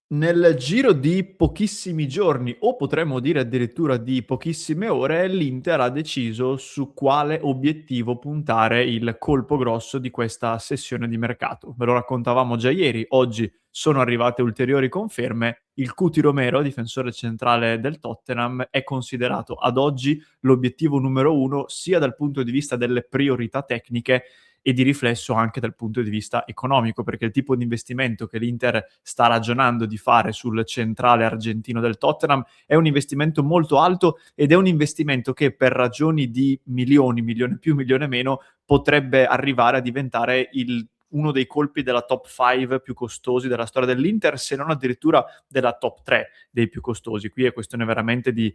Nel giro di pochissimi giorni, o potremmo dire addirittura di pochissime ore, l'Inter ha deciso su quale obiettivo puntare il colpo grosso di questa sessione di mercato. Ve lo raccontavamo già ieri, oggi sono arrivate ulteriori conferme. Il Cuti Romero, difensore centrale del Tottenham, è considerato ad oggi l'obiettivo numero uno sia dal punto di vista delle priorità tecniche e di riflesso anche dal punto di vista economico, perché il tipo di investimento che l'Inter sta ragionando di fare sul centrale argentino del Tottenham è un investimento molto alto ed è un investimento che per ragioni di milioni, milione più, milione meno, potrebbe arrivare a diventare uno dei colpi della top 5 più costosi della storia dell'Inter, se non addirittura della top 3 dei più costosi. Qui è questione veramente di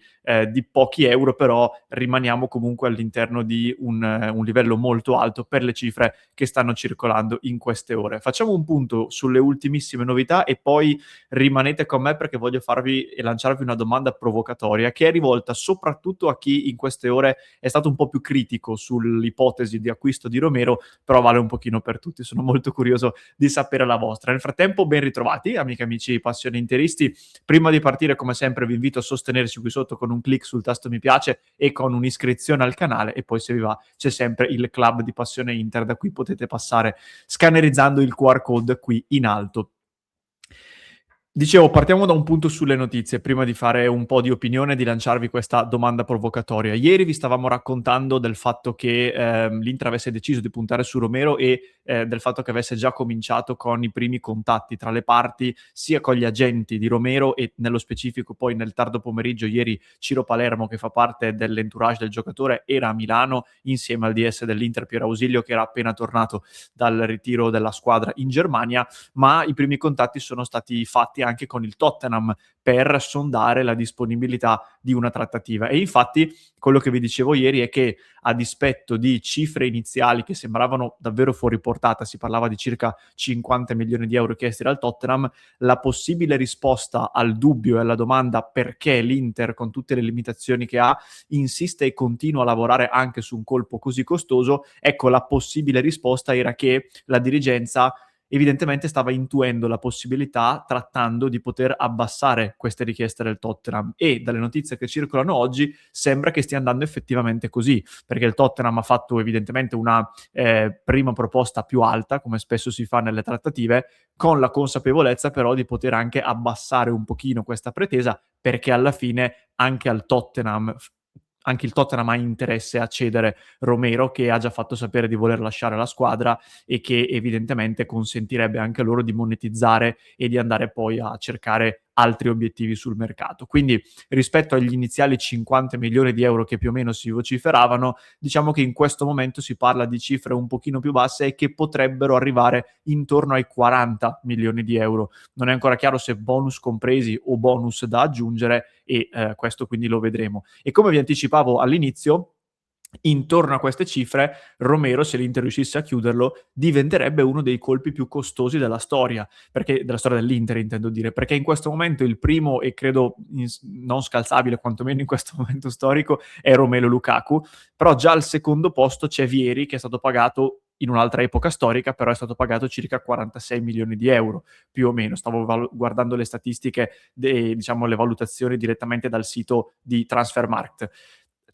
pochi euro, però rimaniamo comunque all'interno di un livello molto alto per le cifre che stanno circolando in queste ore. Facciamo un punto sulle ultimissime novità e poi rimanete con me perché voglio farvi e lanciarvi una domanda provocatoria che è rivolta soprattutto a chi in queste ore è stato un po' più critico sull'ipotesi di acquisto di Romero, però vale un pochino per tutti. Sono molto curioso di sapere la vostra. Nel frattempo, ben ritrovati, amiche e amici passioni interisti. Prima di partire, come sempre, vi invito a sostenerci qui sotto con un click sul tasto mi piace e con un'iscrizione al canale, e poi se vi va c'è sempre il club di Passione Inter, da cui potete passare scannerizzando il QR code qui in alto. Dicevo, partiamo da un punto sulle notizie, prima di fare un po' di opinione e di lanciarvi questa domanda provocatoria. Ieri vi stavamo raccontando del fatto che l'Inter avesse deciso di puntare su Romero e del fatto che avesse già cominciato con i primi contatti tra le parti, sia con gli agenti di Romero e nello specifico poi nel tardo pomeriggio ieri Ciro Palermo, che fa parte dell'entourage del giocatore, era a Milano insieme al DS dell'Inter Piero Ausilio, che era appena tornato dal ritiro della squadra in Germania, ma i primi contatti sono stati fatti anche con il Tottenham per sondare la disponibilità di una trattativa. E infatti quello che vi dicevo ieri è che, a dispetto di cifre iniziali che sembravano davvero fuori portata, si parlava di circa 50 milioni di euro chiesti dal Tottenham, la possibile risposta al dubbio e alla domanda perché l'Inter, con tutte le limitazioni che ha, insiste e continua a lavorare anche su un colpo così costoso, ecco, la possibile risposta era che la dirigenza evidentemente stava intuendo la possibilità, trattando di poter abbassare queste richieste del Tottenham, e dalle notizie che circolano oggi sembra che stia andando effettivamente così, perché il Tottenham ha fatto evidentemente una prima proposta più alta, come spesso si fa nelle trattative, con la consapevolezza però di poter anche abbassare un pochino questa pretesa, perché alla fine anche il Tottenham ha interesse a cedere Romero, che ha già fatto sapere di voler lasciare la squadra e che evidentemente consentirebbe anche loro di monetizzare e di andare poi a cercare altri obiettivi sul mercato. Quindi, rispetto agli iniziali 50 milioni di euro che più o meno si vociferavano, diciamo che in questo momento si parla di cifre un pochino più basse e che potrebbero arrivare intorno ai 40 milioni di euro. Non è ancora chiaro se bonus compresi o bonus da aggiungere, e questo quindi lo vedremo. E come vi anticipavo all'inizio, intorno a queste cifre, Romero, se l'Inter riuscisse a chiuderlo, diventerebbe uno dei colpi più costosi della storia dell'Inter, intendo dire, perché in questo momento il primo, e credo non scalzabile, quantomeno in questo momento storico, è Romelu Lukaku, però già al secondo posto c'è Vieri, che è stato pagato in un'altra epoca storica, però è stato pagato circa 46 milioni di euro, più o meno. Stavo guardando le statistiche, diciamo le valutazioni direttamente dal sito di Transfermarkt.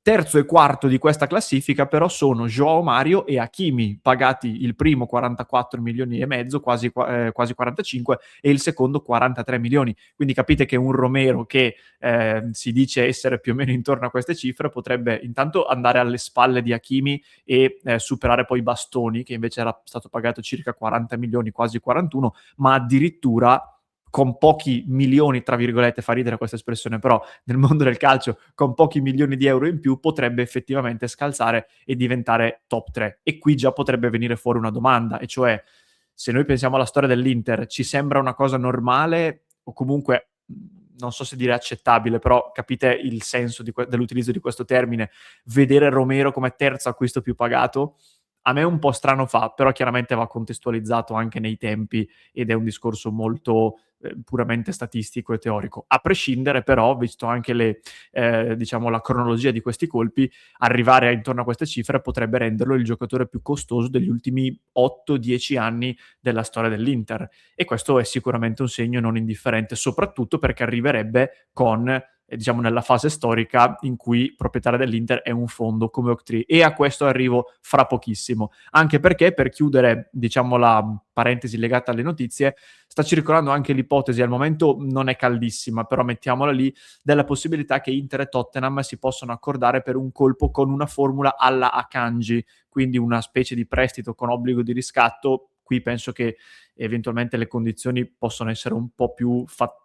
Terzo e quarto di questa classifica però sono Joao Mario e Hakimi, pagati il primo 44 milioni e mezzo, quasi 45, e il secondo 43 milioni. Quindi capite che un Romero che si dice essere più o meno intorno a queste cifre potrebbe intanto andare alle spalle di Hakimi e superare poi Bastoni, che invece era stato pagato circa 40 milioni, quasi 41, ma addirittura con pochi milioni, tra virgolette, fa ridere questa espressione, però nel mondo del calcio, con pochi milioni di euro in più, potrebbe effettivamente scalzare e diventare top 3. E qui già potrebbe venire fuori una domanda, e cioè, se noi pensiamo alla storia dell'Inter, ci sembra una cosa normale, o comunque, non so se dire accettabile, però capite il senso dell'utilizzo di questo termine, vedere Romero come terzo acquisto più pagato? A me un po' strano fa, però chiaramente va contestualizzato anche nei tempi ed è un discorso molto puramente statistico e teorico. A prescindere però, visto anche diciamo la cronologia di questi colpi, arrivare intorno a queste cifre potrebbe renderlo il giocatore più costoso degli ultimi 8-10 anni della storia dell'Inter. E questo è sicuramente un segno non indifferente, soprattutto perché arriverebbe con diciamo nella fase storica in cui proprietario dell'Inter è un fondo come Oaktree, e a questo arrivo fra pochissimo, anche perché, per chiudere diciamo la parentesi legata alle notizie, sta circolando anche l'ipotesi, al momento non è caldissima, però mettiamola lì, della possibilità che Inter e Tottenham si possano accordare per un colpo con una formula alla Akanji, quindi una specie di prestito con obbligo di riscatto. Qui penso che eventualmente le condizioni possono essere un po'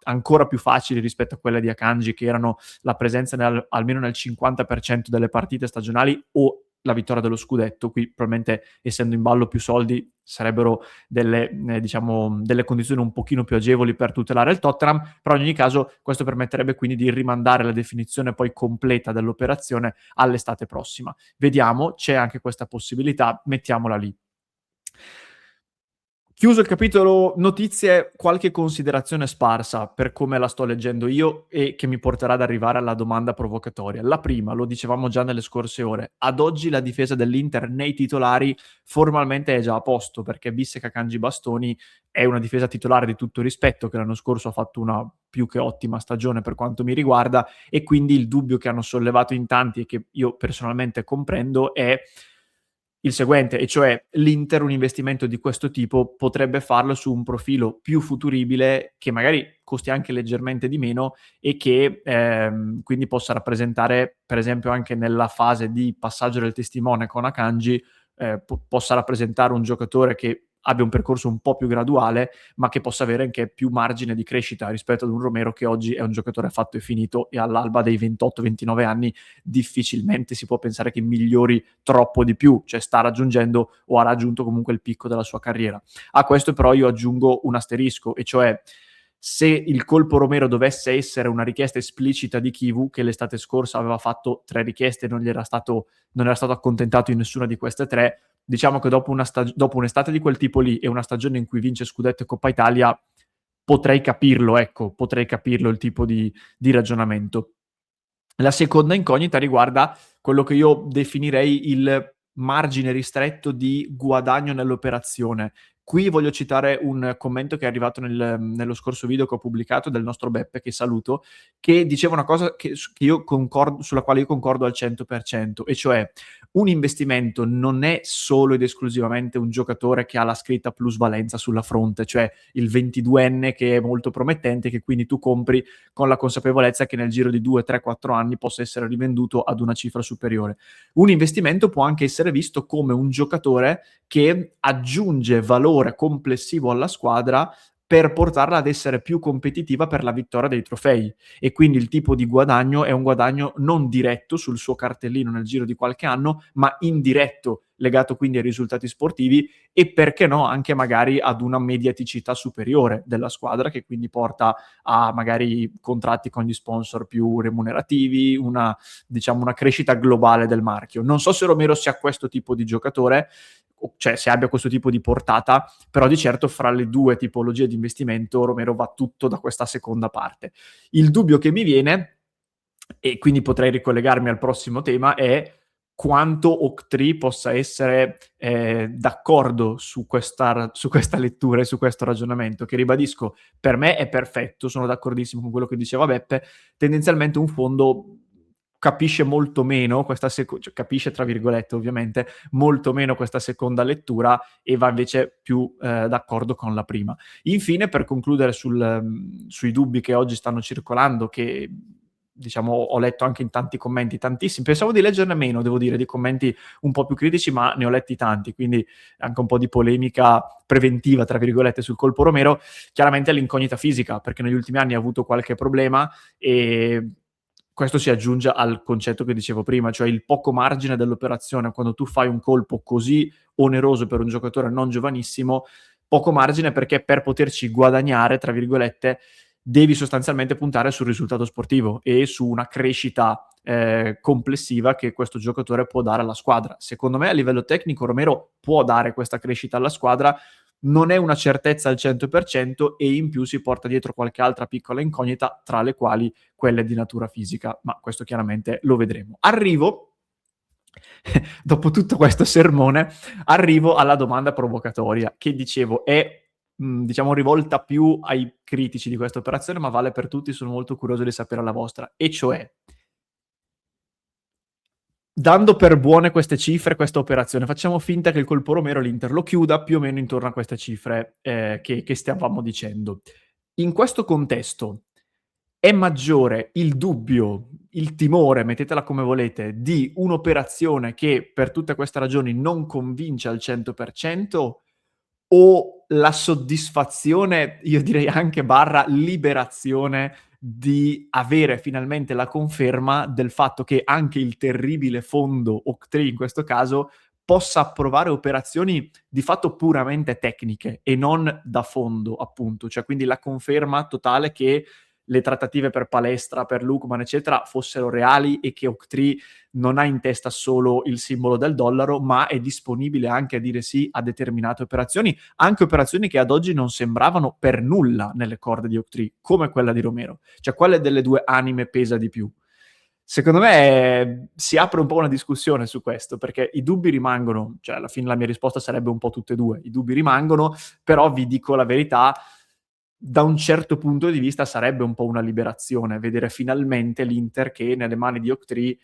ancora più facili rispetto a quelle di Akanji, che erano la presenza almeno nel 50% delle partite stagionali o la vittoria dello scudetto. Qui probabilmente, essendo in ballo più soldi, sarebbero delle condizioni un pochino più agevoli per tutelare il Tottenham, però in ogni caso questo permetterebbe quindi di rimandare la definizione poi completa dell'operazione all'estate prossima. Vediamo, c'è anche questa possibilità, mettiamola lì. Chiuso il capitolo notizie, qualche considerazione sparsa per come la sto leggendo io e che mi porterà ad arrivare alla domanda provocatoria. La prima, lo dicevamo già nelle scorse ore, ad oggi la difesa dell'Inter nei titolari formalmente è già a posto, perché Bissek, Akanji, Bastoni è una difesa titolare di tutto rispetto, che l'anno scorso ha fatto una più che ottima stagione per quanto mi riguarda, e quindi il dubbio che hanno sollevato in tanti e che io personalmente comprendo è il seguente, e cioè l'Inter un investimento di questo tipo potrebbe farlo su un profilo più futuribile, che magari costi anche leggermente di meno e che quindi possa rappresentare, per esempio anche nella fase di passaggio del testimone con Akanji, possa rappresentare un giocatore che abbia un percorso un po' più graduale, ma che possa avere anche più margine di crescita rispetto ad un Romero che oggi è un giocatore fatto e finito, e all'alba dei 28-29 anni difficilmente si può pensare che migliori troppo di più, cioè sta raggiungendo o ha raggiunto comunque il picco della sua carriera. A questo però io aggiungo un asterisco, e cioè se il colpo Romero dovesse essere una richiesta esplicita di Kivu, che l'estate scorsa aveva fatto 3 richieste e non era stato accontentato in nessuna di queste 3, diciamo che dopo un'estate di quel tipo lì e una stagione in cui vince Scudetto e Coppa Italia, potrei capirlo il tipo di ragionamento. La seconda incognita riguarda quello che io definirei il margine ristretto di guadagno nell'operazione. Qui voglio citare un commento che è arrivato nello scorso video che ho pubblicato del nostro Beppe, che saluto, che diceva una cosa sulla quale io concordo al 100%, e cioè un investimento non è solo ed esclusivamente un giocatore che ha la scritta plusvalenza sulla fronte, cioè il 22enne che è molto promettente, che quindi tu compri con la consapevolezza che nel giro di 2, 3, 4 anni possa essere rivenduto ad una cifra superiore. Un investimento può anche essere visto come un giocatore che aggiunge valore complessivo alla squadra per portarla ad essere più competitiva per la vittoria dei trofei, e quindi il tipo di guadagno è un guadagno non diretto sul suo cartellino nel giro di qualche anno, ma indiretto, legato quindi ai risultati sportivi e, perché no, anche magari ad una mediaticità superiore della squadra, che quindi porta a magari contratti con gli sponsor più remunerativi, una crescita globale del marchio. Non so se Romero sia questo tipo di giocatore, cioè se abbia questo tipo di portata, però di certo fra le due tipologie di investimento Romero va tutto da questa seconda parte. Il dubbio che mi viene, e quindi potrei ricollegarmi al prossimo tema, è quanto Oaktree possa essere d'accordo su questa lettura e su questo ragionamento, che ribadisco, per me è perfetto, sono d'accordissimo con quello che diceva Beppe. Tendenzialmente un fondo capisce molto meno cioè, capisce tra virgolette ovviamente molto meno questa seconda lettura, e va invece più d'accordo con la prima. Infine, per concludere sui dubbi che oggi stanno circolando, che diciamo ho letto anche in tanti commenti, tantissimi, pensavo di leggerne meno, devo dire, di commenti un po' più critici, ma ne ho letti tanti, quindi anche un po' di polemica preventiva tra virgolette sul colpo Romero. Chiaramente l'incognita fisica, perché negli ultimi anni ha avuto qualche problema, e questo si aggiunge al concetto che dicevo prima, cioè il poco margine dell'operazione. Quando tu fai un colpo così oneroso per un giocatore non giovanissimo, poco margine, perché per poterci guadagnare, tra virgolette, devi sostanzialmente puntare sul risultato sportivo e su una crescita complessiva che questo giocatore può dare alla squadra. Secondo me a livello tecnico Romero può dare questa crescita alla squadra, non è una certezza al 100% e in più si porta dietro qualche altra piccola incognita, tra le quali quelle di natura fisica, ma questo chiaramente lo vedremo. Dopo tutto questo sermone, arrivo alla domanda provocatoria, che dicevo è diciamo rivolta più ai critici di questa operazione, ma vale per tutti, sono molto curioso di sapere la vostra, e cioè, dando per buone queste cifre, questa operazione, facciamo finta che il colpo Romero l'Inter lo chiuda più o meno intorno a queste cifre che stavamo dicendo. In questo contesto è maggiore il dubbio, il timore, mettetela come volete, di un'operazione che per tutte queste ragioni non convince al 100%, o la soddisfazione, io direi anche barra liberazione, di avere finalmente la conferma del fatto che anche il terribile fondo Oaktree in questo caso possa approvare operazioni di fatto puramente tecniche e non da fondo, appunto, cioè quindi la conferma totale che le trattative per Palestra, per Lookman, eccetera, fossero reali e che Oaktree non ha in testa solo il simbolo del dollaro, ma è disponibile anche a dire sì a determinate operazioni, anche operazioni che ad oggi non sembravano per nulla nelle corde di Oaktree, come quella di Romero. Cioè, quale delle due anime pesa di più? Secondo me si apre un po' una discussione su questo, perché i dubbi rimangono, cioè alla fine la mia risposta sarebbe un po' tutte e due, i dubbi rimangono, però vi dico la verità, da un certo punto di vista sarebbe un po' una liberazione vedere finalmente l'Inter che nelle mani di Oaktree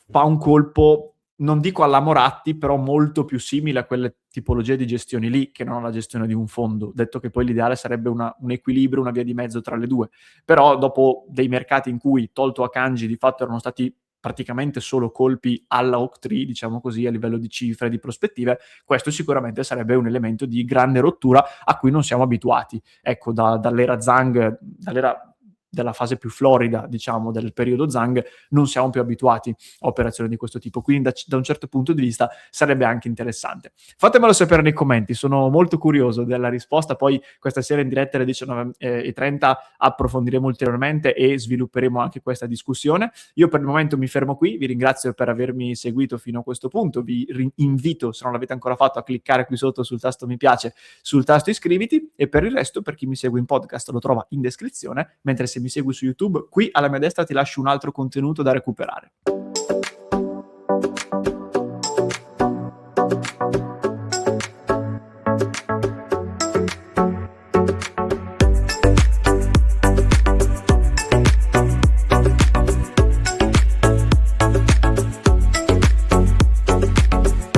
fa un colpo, non dico alla Moratti, però molto più simile a quelle tipologie di gestioni lì, che non alla gestione di un fondo, detto che poi l'ideale sarebbe un equilibrio, una via di mezzo tra le due. Però dopo dei mercati in cui, tolto Akanji, di fatto erano stati praticamente solo colpi alla Oaktree, diciamo così, a livello di cifre, di prospettive, questo sicuramente sarebbe un elemento di grande rottura a cui non siamo abituati. Ecco, dall'era Zhang, dall'era della fase più florida, diciamo, del periodo Zhang, non siamo più abituati a operazioni di questo tipo, quindi da un certo punto di vista sarebbe anche interessante. Fatemelo sapere nei commenti, sono molto curioso della risposta, poi questa sera in diretta alle 19:30 approfondiremo ulteriormente e svilupperemo anche questa discussione. Io per il momento mi fermo qui, vi ringrazio per avermi seguito fino a questo punto, vi invito, se non l'avete ancora fatto, a cliccare qui sotto sul tasto mi piace, sul tasto iscriviti, e per il resto, per chi mi segue in podcast, lo trova in descrizione, mentre se mi segui su YouTube, qui alla mia destra ti lascio un altro contenuto da recuperare.